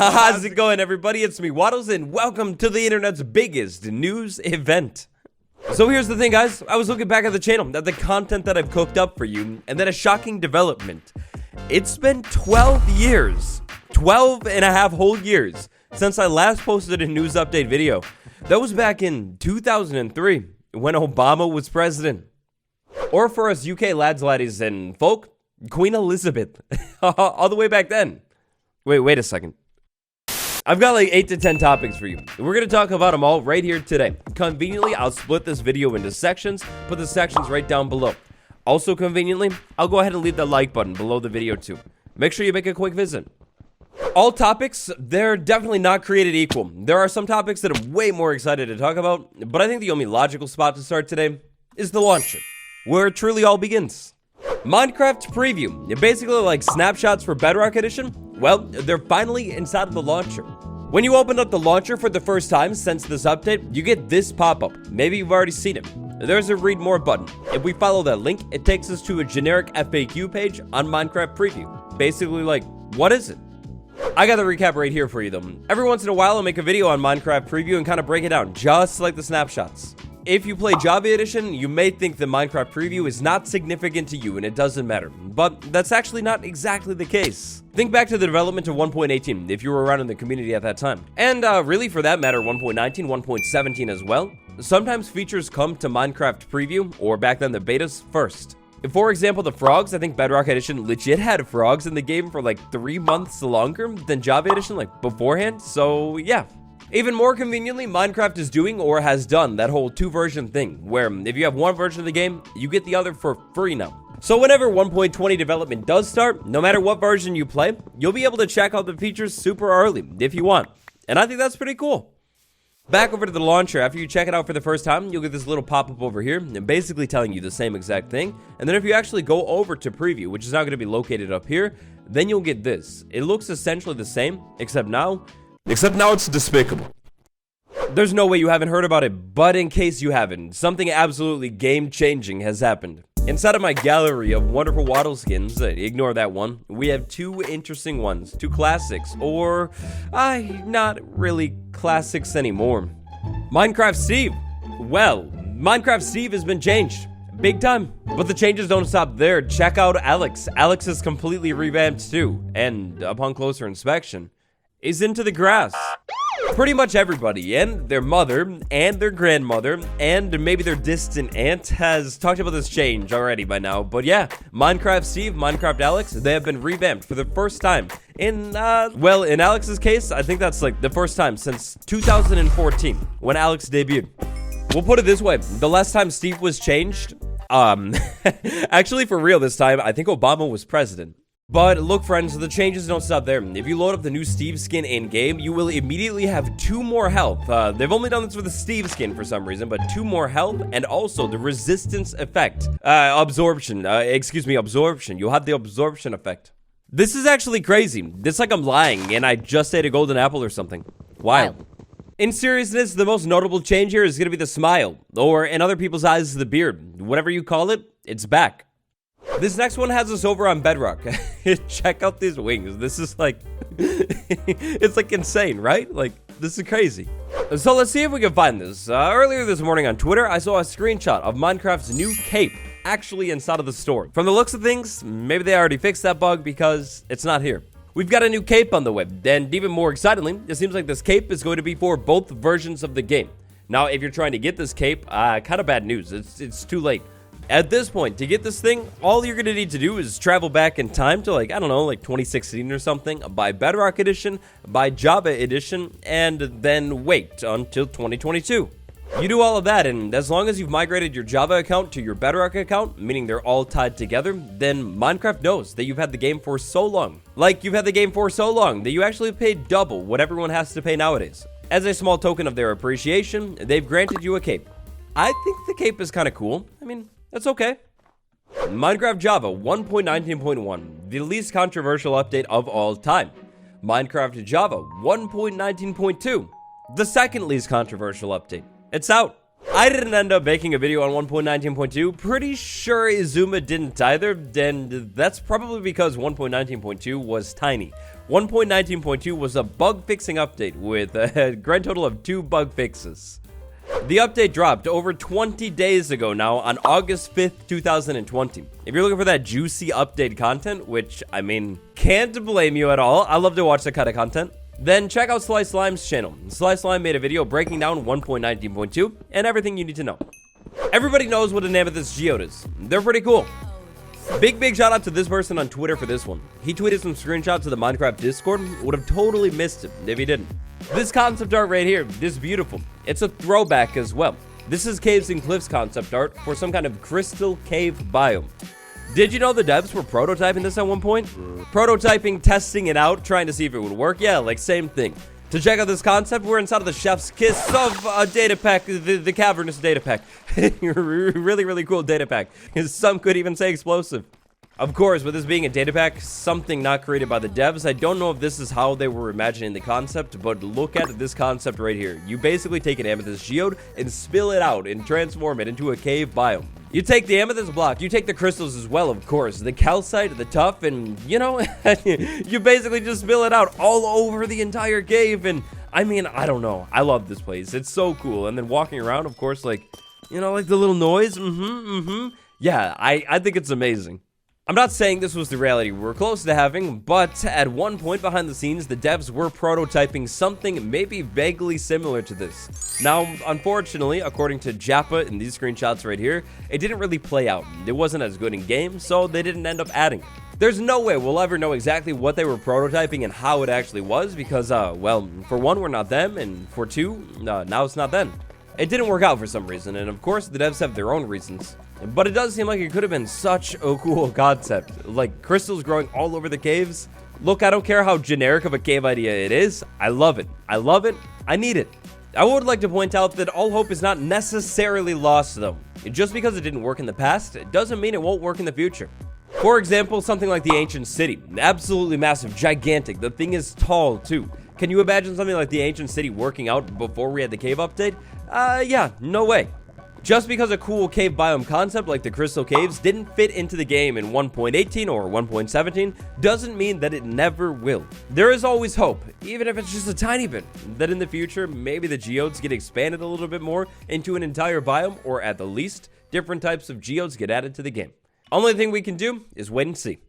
How's it going, everybody? It's me, Waddles, and welcome to the internet's biggest news event. So here's the thing, guys. I was looking back at the channel, at the content that I've cooked up for you, and then a shocking development. It's been 12 years, 12 and a half whole years, since I last posted a news update video. That was back in 2003, when Obama was president. Or for us UK lads, laddies, and folk, Queen Elizabeth. All the way back then. Wait a second. I've got like 8 to 10 topics for you. We're going to talk about them all right here today. Conveniently, I'll split this video into sections, put the sections right down below. Also conveniently, I'll go ahead and leave the like button below the video too. Make sure you make a quick visit. All topics, they're definitely not created equal. There are some topics that I'm way more excited to talk about, but I think the only logical spot to start today is the launcher, where it truly all begins. Minecraft preview, basically like snapshots for Bedrock Edition. Well, they're finally inside of the launcher. When you open up the launcher for the first time since this update, you get this pop-up. Maybe you've already seen it. There's a read more button. If we follow that link, it takes us to a generic FAQ page on Minecraft preview. Basically like, what is it? I got the recap right here for you though. Every once in a while I'll make a video on Minecraft preview and kind of break it down, just like the snapshots. If you play Java Edition, you may think the Minecraft preview is not significant to you and it doesn't matter, but that's actually not exactly the case. Think back to the development of 1.18 if you were around in the community at that time. And really for that matter, 1.19, 1.17 as well. Sometimes features come to Minecraft preview, or back then the betas, first. For example, the frogs, I think Bedrock Edition legit had frogs in the game for like 3 months longer than Java Edition like beforehand, so yeah. Even more conveniently, Minecraft is doing or has done that whole 2-version thing, where if you have one version of the game, you get the other for free now. So whenever 1.20 development does start, no matter what version you play, you'll be able to check out the features super early if you want. And I think that's pretty cool. Back over to the launcher, after you check it out for the first time, you'll get this little pop-up over here, and basically telling you the same exact thing. And then if you actually go over to preview, which is now going to be located up here, then you'll get this. It looks essentially the same, except now it's despicable. There's no way you haven't heard about it, but in case you haven't, something absolutely game-changing has happened. Inside of my gallery of wonderful Waddle skins, ignore that one, we have 2 interesting ones, 2 classics, or, not really classics anymore. Minecraft Steve. Well, Minecraft Steve has been changed. Big time. But the changes don't stop there. Check out Alex. Alex is completely revamped too, and upon closer inspection, is into the grass. Pretty much everybody, and their mother, and their grandmother, and maybe their distant aunt has talked about this change already by now. But yeah, Minecraft Steve, Minecraft Alex, they have been revamped for the first time. In Alex's case, I think that's like the first time since 2014, when Alex debuted. We'll put it this way, the last time Steve was changed, actually for real this time, I think Obama was president. But look, friends, the changes don't stop there. If you load up the new Steve skin in-game, you will immediately have 2 more health. They've only done this for the Steve skin for some reason, but 2 more health, and also the resistance effect. Absorption. You'll have the absorption effect. This is actually crazy. It's like I'm lying, and I just ate a golden apple or something. Wild. In seriousness, the most notable change here is going to be the smile, or in other people's eyes, the beard. Whatever you call it, it's back. This next one has us over on Bedrock. Check out these wings. This is like, it's like insane, right? Like, this is crazy. So let's see if we can find this. Earlier this morning on Twitter, I saw a screenshot of Minecraft's new cape actually inside of the store. From the looks of things, maybe they already fixed that bug because it's not here. We've got a new cape on the way, and even more excitingly, it seems like this cape is going to be for both versions of the game. Now, if you're trying to get this cape, kind of bad news. It's too late. At this point, to get this thing, all you're going to need to do is travel back in time to, like, I don't know, like 2016 or something, buy Bedrock Edition, buy Java Edition, and then wait until 2022. You do all of that, and as long as you've migrated your Java account to your Bedrock account, meaning they're all tied together, then Minecraft knows that you've had the game for so long. Like, you've had the game for so long that you actually paid double what everyone has to pay nowadays. As a small token of their appreciation, they've granted you a cape. I think the cape is kind of cool. I mean, that's okay. Minecraft Java 1.19.1, the least controversial update of all time. Minecraft Java 1.19.2, the second least controversial update. It's out. I didn't end up making a video on 1.19.2. Pretty sure Izuma didn't either, and that's probably because 1.19.2 was tiny. 1.19.2 was a bug fixing update with a grand total of 2 bug fixes. The update dropped over 20 days ago now on August 5th, 2020. If you're looking for that juicy update content, which, I mean, can't blame you at all. I love to watch that kind of content. Then check out Sly Slime's channel. Sly Slime made a video breaking down 1.19.2 and everything you need to know. Everybody knows what an amethyst geode is. They're pretty cool. Big shout out to this person on Twitter for this one. He tweeted some screenshots of the Minecraft Discord. Would have totally missed it if he didn't. This concept art right here, this beautiful. It's a throwback as well. This is Caves and Cliffs concept art for some kind of crystal cave biome. Did you know the devs were prototyping this at one point? Prototyping, testing it out, trying to see if it would work. Yeah, like same thing. To check out this concept, we're inside of the chef's kiss of a data pack, the cavernous data pack. really cool data pack. Some could even say explosive. Of course, with this being a data pack, something not created by the devs, I don't know if this is how they were imagining the concept, but look at this concept right here. You basically take an amethyst geode and spill it out and transform it into a cave biome. You take the amethyst block, you take the crystals as well, of course, the calcite, the tuff, and, you know, you basically just spill it out all over the entire cave, and, I mean, I don't know. I love this place. It's so cool. And then walking around, of course, like, you know, like the little noise, Yeah, I think it's amazing. I'm not saying this was the reality we were close to having, but at one point behind the scenes, the devs were prototyping something maybe vaguely similar to this. Now, unfortunately, according to Jappa in these screenshots right here, it didn't really play out. It wasn't as good in game, so they didn't end up adding it. There's no way we'll ever know exactly what they were prototyping and how it actually was because, well, for one, we're not them, and for two, now it's not them. It didn't work out for some reason, and of course, the devs have their own reasons. But it does seem like it could have been such a cool concept. Like, crystals growing all over the caves. Look, I don't care how generic of a cave idea it is. I love it. I love it. I need it. I would like to point out that all hope is not necessarily lost, though. Just because it didn't work in the past, it doesn't mean it won't work in the future. For example, something like the ancient city. Absolutely massive, gigantic. The thing is tall, too. Can you imagine something like the ancient city working out before we had the cave update? Yeah, no way. Just because a cool cave biome concept like the Crystal Caves didn't fit into the game in 1.18 or 1.17 doesn't mean that it never will. There is always hope, even if it's just a tiny bit, that in the future maybe the geodes get expanded a little bit more into an entire biome, or at the least, different types of geodes get added to the game. Only thing we can do is wait and see.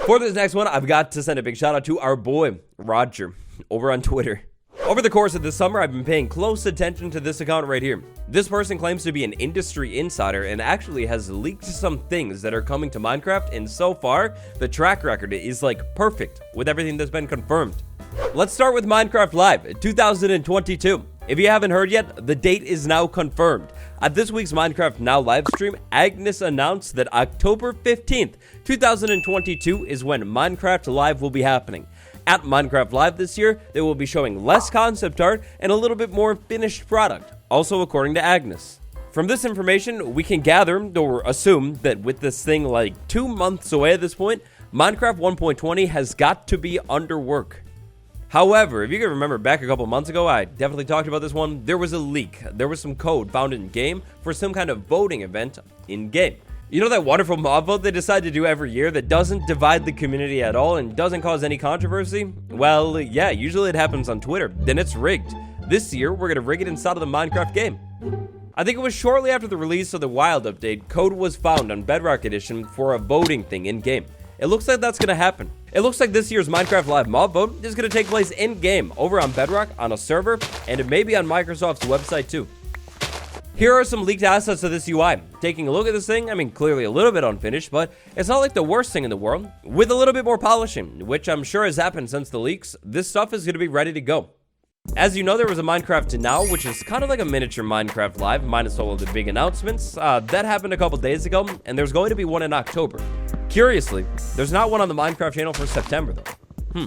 For this next one, I've got to send a big shout out to our boy, Roger, over on Twitter. Over the course of this summer, I've been paying close attention to this account right here. This person claims to be an industry insider and actually has leaked some things that are coming to Minecraft, and so far, the track record is like perfect with everything that's been confirmed. Let's start with Minecraft Live 2022. If you haven't heard yet, the date is now confirmed. At this week's Minecraft Now live stream, Agnes announced that October 15th, 2022 is when Minecraft Live will be happening. At Minecraft Live this year, they will be showing less concept art and a little bit more finished product, also according to Agnes. From this information, we can gather or assume that with this thing like 2 months away at this point, Minecraft 1.20 has got to be under work. However, if you can remember back a couple months ago, I definitely talked about this one, there was a leak. There was some code found in game for some kind of voting event in game. You know that wonderful mob vote they decide to do every year that doesn't divide the community at all and doesn't cause any controversy? Well, yeah, usually it happens on Twitter, then it's rigged. This year, we're gonna rig it inside of the Minecraft game. I think it was shortly after the release of the Wild update, code was found on Bedrock Edition for a voting thing in-game. It looks like that's gonna happen. It looks like this year's Minecraft Live mob vote is gonna take place in-game, over on Bedrock, on a server, and it may be on Microsoft's website too. Here are some leaked assets of this UI. Taking a look at this thing, I mean, clearly a little bit unfinished, but it's not like the worst thing in the world. With a little bit more polishing, which I'm sure has happened since the leaks, this stuff is going to be ready to go. As you know, there was a Minecraft Now, which is kind of like a miniature Minecraft Live, minus all of the big announcements. That happened a couple days ago, and there's going to be one in October. Curiously, there's not one on the Minecraft channel for September, though.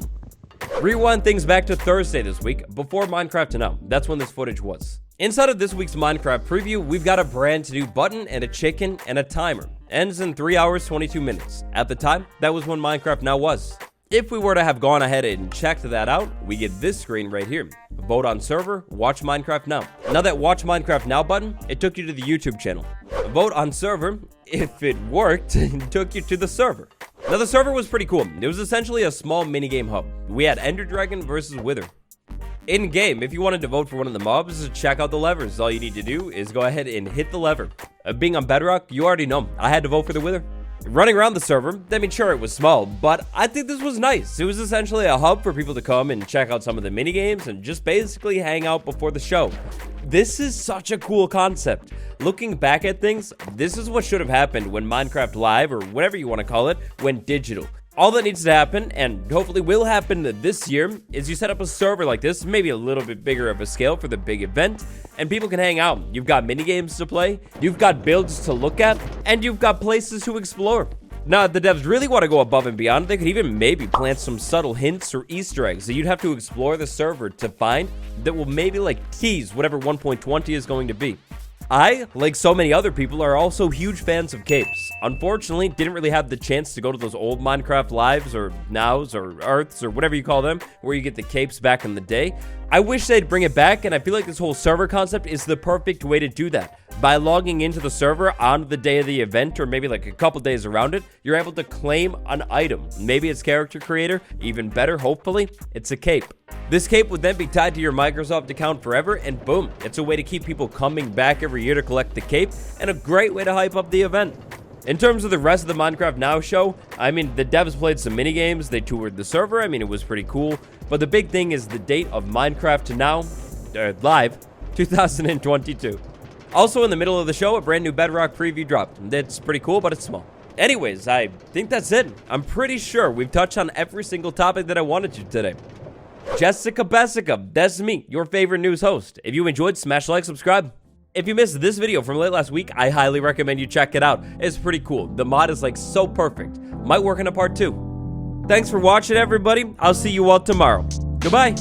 Rewind things back to Thursday this week, before Minecraft Now. That's when this footage was. Inside of this week's Minecraft preview, we've got a brand new button and a chicken and a timer. Ends in 3 hours, 22 minutes. At the time, that was when Minecraft Now was. If we were to have gone ahead and checked that out, we get this screen right here. Vote on server, watch Minecraft Now. Now that watch Minecraft Now button, it took you to the YouTube channel. Vote on server, if it worked, took you to the server. Now, the server was pretty cool. It was essentially a small minigame hub. We had Ender Dragon versus Wither. In game, if you wanted to vote for one of the mobs, check out the levers. All you need to do is go ahead and hit the lever. Being on Bedrock, you already know I had to vote for the Wither. Running around the server, I mean, sure, it was small, but I think this was nice. It was essentially a hub for people to come and check out some of the minigames and just basically hang out before the show. This is such a cool concept. Looking back at things, this is what should have happened when Minecraft Live, or whatever you want to call it, went digital. All that needs to happen, and hopefully will happen this year, is you set up a server like this, maybe a little bit bigger of a scale for the big event, and people can hang out. You've got minigames to play, you've got builds to look at, and you've got places to explore. Now, if the devs really want to go above and beyond, they could even maybe plant some subtle hints or Easter eggs that you'd have to explore the server to find that will maybe like tease whatever 1.20 is going to be. I, like so many other people, are also huge fans of capes. Unfortunately, didn't really have the chance to go to those old Minecraft Lives or Nows or Earths or whatever you call them, where you get the capes back in the day. I wish they'd bring it back, and I feel like this whole server concept is the perfect way to do that. By logging into the server on the day of the event, or maybe like a couple days around it, you're able to claim an item. Maybe it's character creator, even better, hopefully, it's a cape. This cape would then be tied to your Microsoft account forever, and boom, it's a way to keep people coming back every year to collect the cape, and a great way to hype up the event. In terms of the rest of the Minecraft Now show, I mean, the devs played some minigames, they toured the server, I mean, it was pretty cool, but the big thing is the date of Minecraft Now, Live, 2022. Also, in the middle of the show, a brand new Bedrock preview dropped. It's pretty cool, but it's small. Anyways, I think that's it. I'm pretty sure we've touched on every single topic that I wanted to today. BESSICA, that's me, your favorite news host. If you enjoyed, smash like, subscribe. If you missed this video from late last week, I highly recommend you check it out. It's pretty cool. The mod is like so perfect. Might work in a part 2. Thanks for watching, everybody. I'll see you all tomorrow. Goodbye.